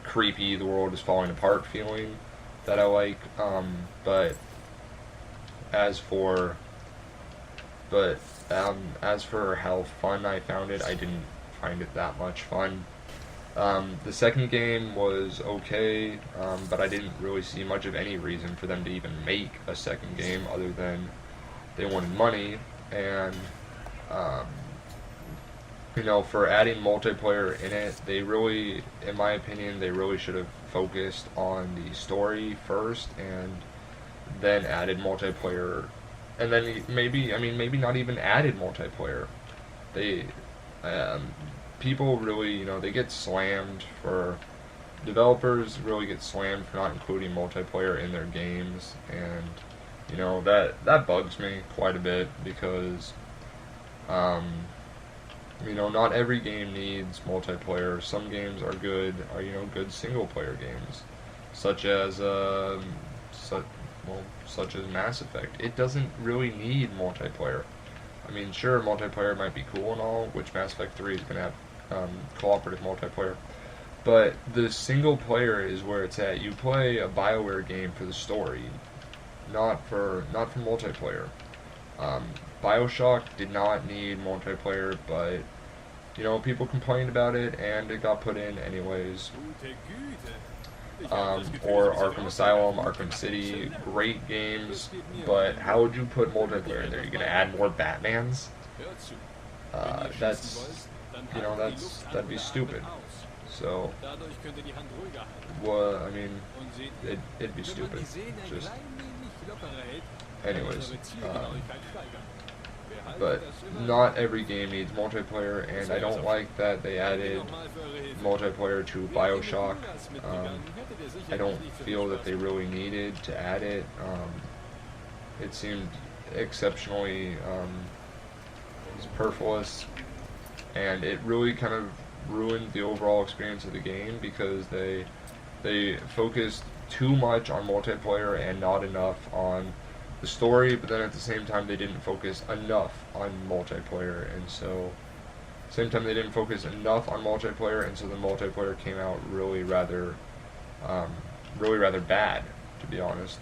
creepy, the world is falling apart feeling that I like. But as for but as for how fun I found it, I didn't find it that much fun. The second game was okay, but I didn't really see much of any reason for them to even make a second game other than they wanted money. And um, for adding multiplayer in it, they really, in my opinion, they really should have focused on the story first and then added multiplayer. And then maybe not even added multiplayer. They, um, people really, they get slammed for, developers really get slammed for not including multiplayer in their games, and, that bugs me quite a bit because, um, not every game needs multiplayer. Some games are good, good single player games, such as such as Mass Effect. It doesn't really need multiplayer. I mean, sure, multiplayer might be cool and all, which Mass Effect 3 is going to have cooperative multiplayer, but the single player is where it's at. You play a BioWare game for the story, not for multiplayer. Um, Bioshock did not need multiplayer, but people complained about it, and it got put in anyways. Or Arkham Asylum, Arkham City, great games, but how would you put multiplayer in there? You're gonna add more Batmans? That'd be stupid. So, well, I mean, it'd be stupid. Just, anyways, but not every game needs multiplayer, and I don't like that they added multiplayer to Bioshock. I don't feel that they really needed to add it. It seemed exceptionally superfluous, and it really kind of ruined the overall experience of the game because they focused too much on multiplayer and not enough on the story, but then at the same time they didn't focus enough on multiplayer, and so the multiplayer came out really rather bad, to be honest.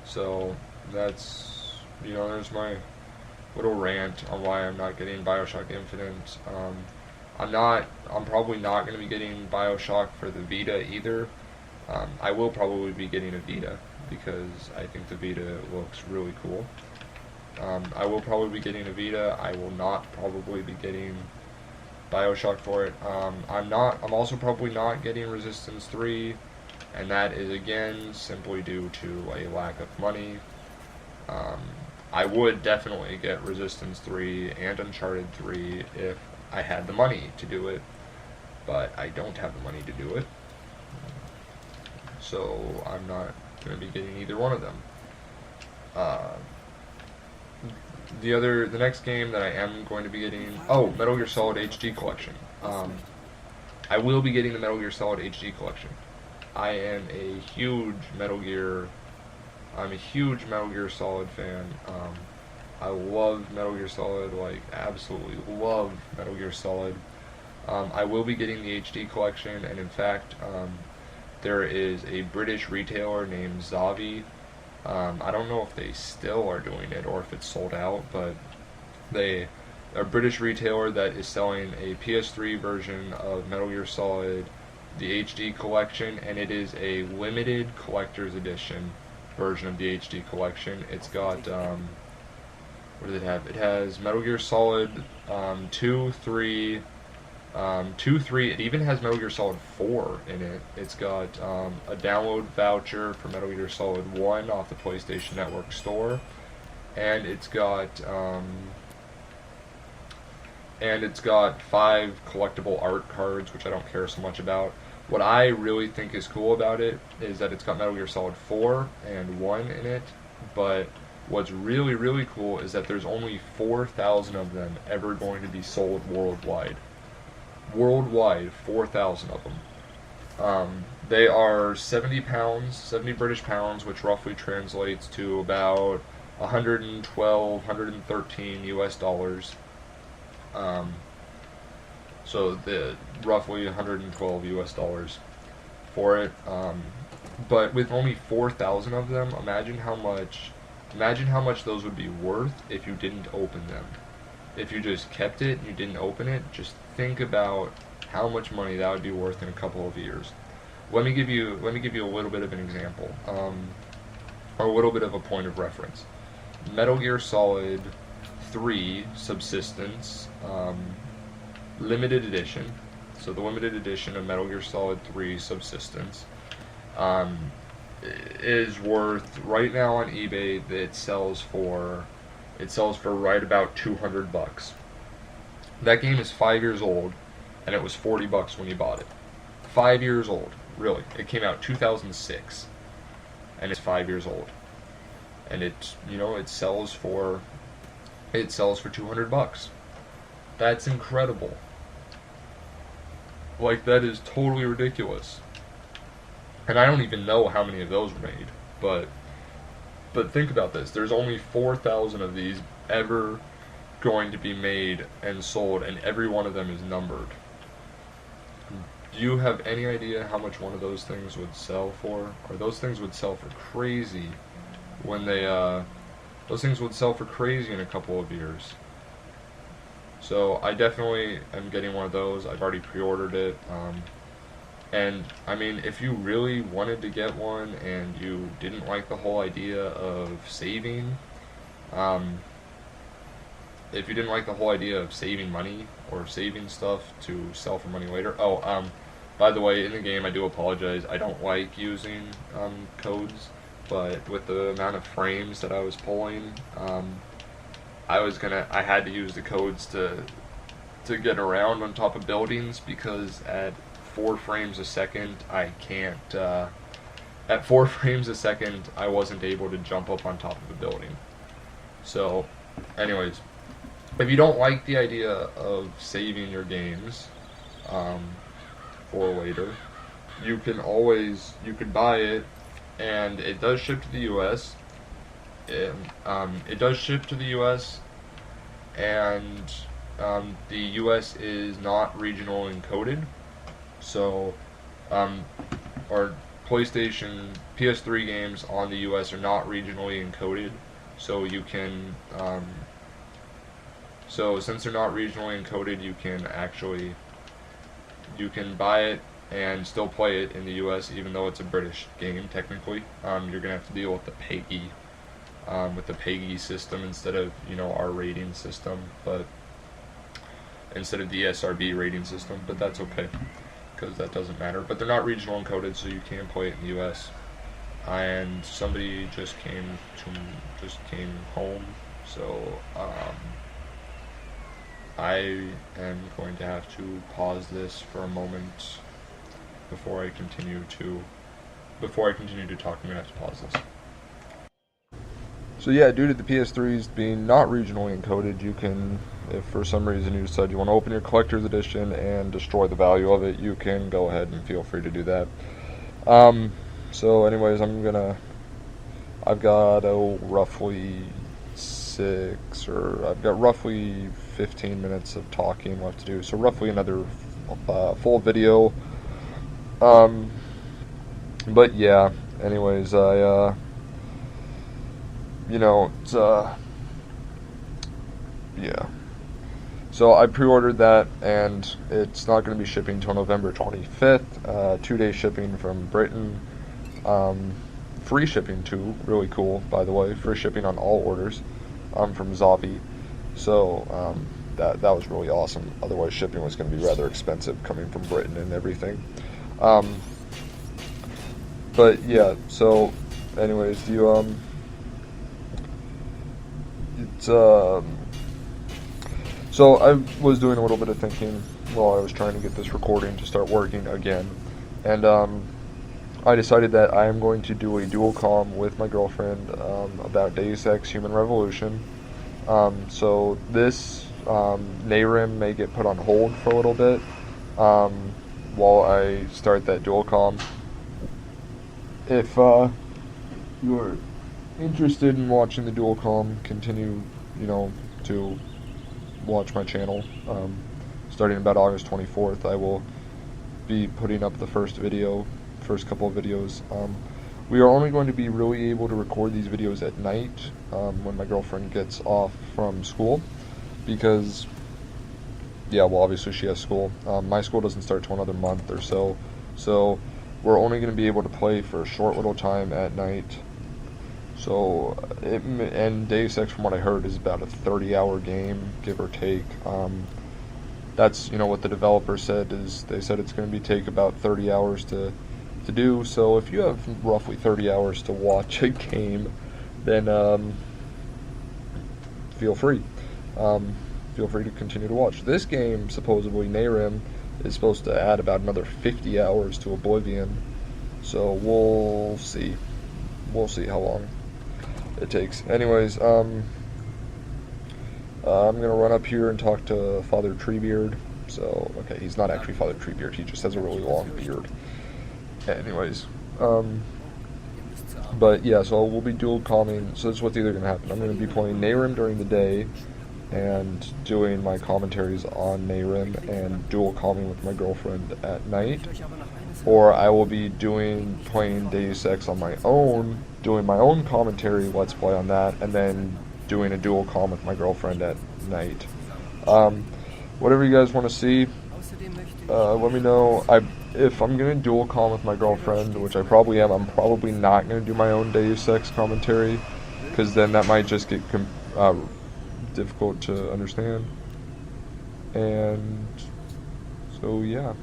So that's there's my little rant on why I'm not getting Bioshock Infinite. I'm probably not going to be getting Bioshock for the Vita either. I will probably be getting a Vita because I think the Vita looks really cool. I will probably be getting a Vita. I will not probably be getting Bioshock for it. I'm also probably not getting Resistance 3, and that is again simply due to a lack of money. I would definitely get Resistance 3 and Uncharted 3 if I had the money to do it, but I don't have the money to do it. So I'm not going to be getting either one of them. The next game that I am going to be getting, Metal Gear Solid HD Collection. I will be getting the Metal Gear Solid HD Collection. I am a huge Metal Gear Solid fan. I love Metal Gear Solid, absolutely love Metal Gear Solid. I will be getting the HD collection, and in fact, there is a British retailer named Zavi. I don't know if they still are doing it or if it's sold out, but they are a British retailer that is selling a PS3 version of Metal Gear Solid, the HD collection, and it is a limited collector's edition version of the HD collection. It's got, what does it have? It has Metal Gear Solid 2, 3, 3. It even has Metal Gear Solid 4 in it. It's got a download voucher for Metal Gear Solid 1 off the PlayStation Network store, and it's got 5 collectible art cards, which I don't care so much about. What I really think is cool about it is that it's got Metal Gear Solid 4 and 1 in it, but what's really, really cool is that there's only 4,000 of them ever going to be sold worldwide. Worldwide, 4,000 of them. They are 70 pounds, 70 British pounds, which roughly translates to about 112, 113 US dollars. So the roughly 112 US dollars for it. But with only 4,000 of them, imagine how much those would be worth if you didn't open them. If you just kept it and you didn't open it, just think about how much money that would be worth in a couple of years. Let me give you a little bit of an example, or a little bit of a point of reference. Metal Gear Solid 3 Subsistence, limited edition. So the limited edition of Metal Gear Solid 3 Subsistence um, is worth right now on eBay. It sells for right about $200. That game is 5 years old, and it was $40 when you bought it. 5 years old, really. It came out 2006, and it's 5 years old, and it sells for $200. That's incredible. Like, that is totally ridiculous. And I don't even know how many of those were made, but think about this. There's only 4,000 of these ever going to be made and sold, and every one of them is numbered. Do you have any idea how much one of those things would sell for? Or those things would sell for crazy when those things would sell for crazy in a couple of years. So I definitely am getting one of those. I've already pre-ordered it. And I mean, if you really wanted to get one and you didn't like the whole idea of saving, if you didn't like the whole idea of saving money or saving stuff to sell for money later. By the way, in the game, I do apologize. I don't like using codes, but with the amount of frames that I was pulling, I had to use the codes to get around on top of buildings, because at 4 frames a second, at 4 frames a second, I wasn't able to jump up on top of a building. So, anyways, if you don't like the idea of saving your games for later, you could buy it, and it does ship to the U.S. It does ship to the U.S. and the U.S. is not regional encoded. So, or PlayStation, PS3 games on the US are not regionally encoded. So you can, so since they're not regionally encoded, you can buy it and still play it in the US, even though it's a British game technically. You're gonna have to deal with the PEGI system instead of our rating system, but instead of the SRB rating system. But that's okay, because that doesn't matter. But they're not regional encoded, so you can play it in the US. And somebody just came home, so I am going to have to pause this for a moment before I continue to talk. I'm gonna have to pause this. So yeah, due to the PS3s being not regionally encoded, you can, if for some reason you decide you want to open your collector's edition and destroy the value of it, you can go ahead and feel free to do that. So anyways, I've got roughly 15 minutes of talking left to do, so roughly another full video. But yeah, anyways, yeah. So I pre-ordered that, and it's not going to be shipping until November 25th. 2-day shipping from Britain. Free shipping too, really cool, by the way. Free shipping on all orders from Zavi. So that was really awesome. Otherwise, shipping was going to be rather expensive coming from Britain and everything. But yeah, so anyways, so I was doing a little bit of thinking while I was trying to get this recording to start working again, and I decided that I am going to do a dual comm with my girlfriend about Deus Ex Human Revolution. So this Nehrim may get put on hold for a little bit while I start that dual comm. If you are interested in watching the dual comm, continue, to watch my channel. starting about August 24th, I will be putting up the first couple of videos. We are only going to be really able to record these videos at night when my girlfriend gets off from school, because, yeah, well, obviously she has school. My school doesn't start till another month or so, so we're only going to be able to play for a short little time at night. So, and Deus Ex, from what I heard, is about a 30-hour game, give or take. That's, what the developer said, is they said it's going to take about 30 hours to do. So if you have roughly 30 hours to watch a game, then feel free. Feel free to continue to watch. This game, supposedly, Nehrim, is supposed to add about another 50 hours to Oblivion. So we'll see. We'll see how long it takes. Anyways, I'm gonna run up here and talk to Father Treebeard. So, okay, he's not actually Father Treebeard, he just has a really long beard. Anyways, but yeah, so we'll be dual calming. So that's what's either gonna happen. I'm gonna be playing Nehrim during the day and doing my commentaries on Nehrim and dual calming with my girlfriend at night, or I will be playing Deus Ex on my own, doing my own commentary, let's play on that, and then doing a dual calm with my girlfriend at night. Whatever you guys want to see, let me know. If I'm going to dual calm with my girlfriend, which I probably am, I'm probably not going to do my own Deus Ex commentary, because then that might just get difficult to understand. And so, yeah.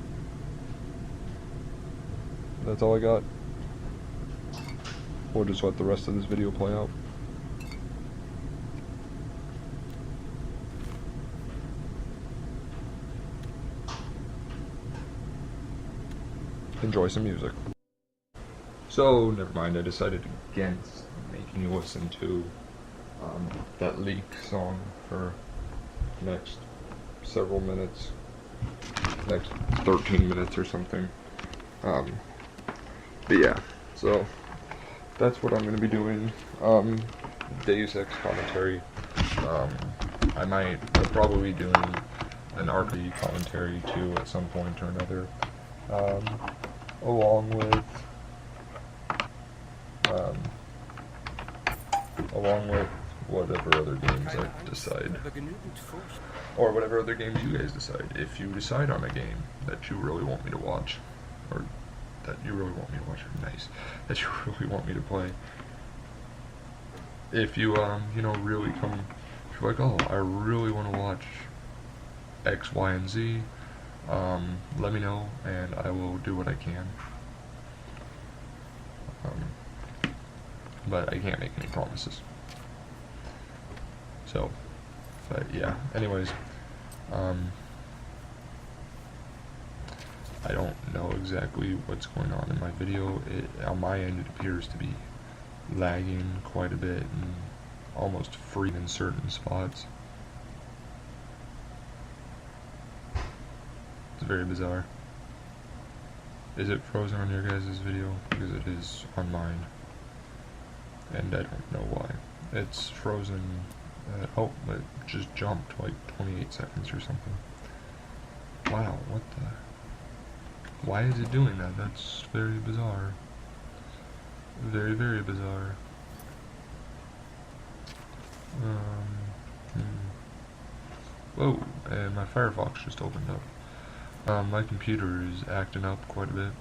That's all I got. We'll just let the rest of this video play out. Enjoy some music. So, never mind, I decided against making you listen to that leak song for the next several minutes, next 13 minutes or something. But yeah, so that's what I'm going to be doing. Deus Ex commentary. I'll probably be doing an RP commentary too at some point or another. Along with whatever other games I decide, or whatever other games you guys decide. If you decide on a game that you really want me to watch, or that you really want me to watch, that you really want me to play. If you really if you're like, oh, I really want to watch X, Y, and Z, let me know, and I will do what I can. But I can't make any promises. So, but yeah, anyways, I don't know exactly what's going on in my video. On my end, it appears to be lagging quite a bit and almost freezing in certain spots. It's very bizarre. Is it frozen on your guys' video? Because it is on mine. And I don't know why. It's frozen. Oh, it just jumped like 28 seconds or something. Wow, what the... Why is it doing that? That's very bizarre. Very, very bizarre. Whoa, and my Firefox just opened up. My computer is acting up quite a bit.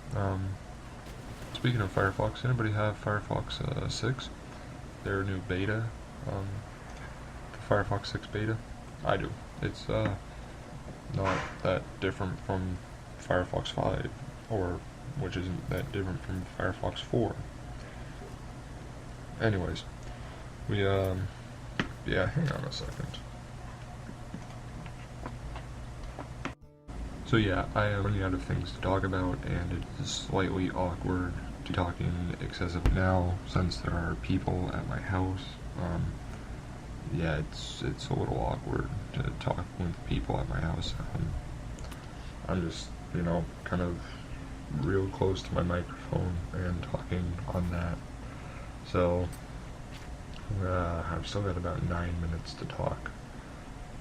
Speaking of Firefox, anybody have Firefox 6? Their new beta? The Firefox 6 beta? I do. It's not that different from Firefox 5, or which isn't that different from Firefox 4. Anyways, yeah, hang on a second. So yeah, I am running out of things to talk about, and it is slightly awkward to be talking excessive now, since there are people at my house. Yeah, it's a little awkward to talk with people at my house. I'm just, kind of real close to my microphone and talking on that. So, I've still got about 9 minutes to talk.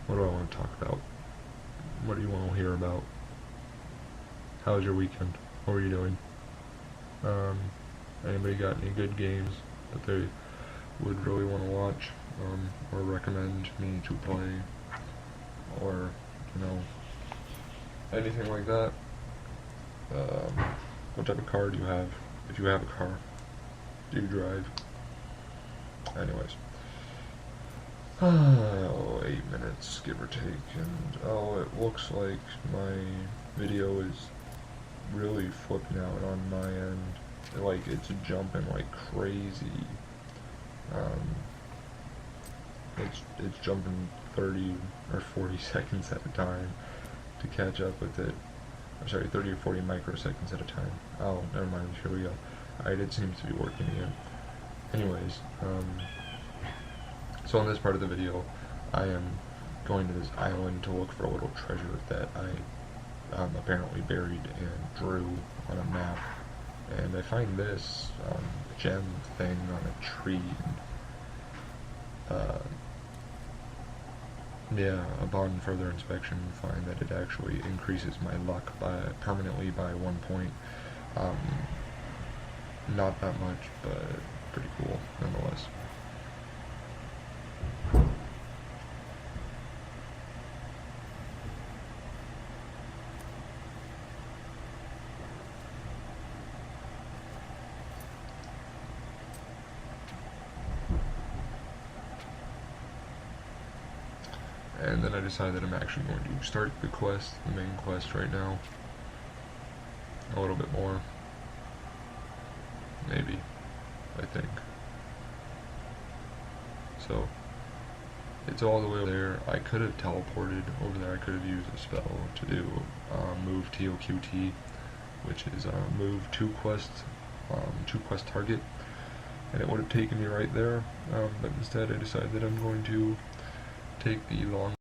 What do I want to talk about? What do you want to hear about? How was your weekend? What were you doing? Um, Anybody got any good games that they would really want to watch, or recommend me to play, or, anything like that? What type of car do you have? If you have a car, do you drive? Anyways. 8 minutes, give or take, and it looks like my video is really flipping out on my end. Like, it's jumping like crazy. It's jumping 30 or 40 seconds at a time to catch up with it. I'm sorry, 30 or 40 microseconds at a time. Oh, never mind, here we go. Alright, it seems to be working again. Anyways, so in this part of the video, I am going to this island to look for a little treasure that I apparently buried and drew on a map. And I find this gem thing on a tree. And, upon further inspection, find that it actually increases my luck permanently by 1 point. Not that much, but pretty cool nonetheless. And then I decided that I'm actually going to start the main quest right now. A little bit more. Maybe. I think. So, it's all the way over there. I could have teleported over there. I could have used a spell to do move TOQT, which is move to quest target, and it would have taken me right there. But instead I decided that I'm going to take the long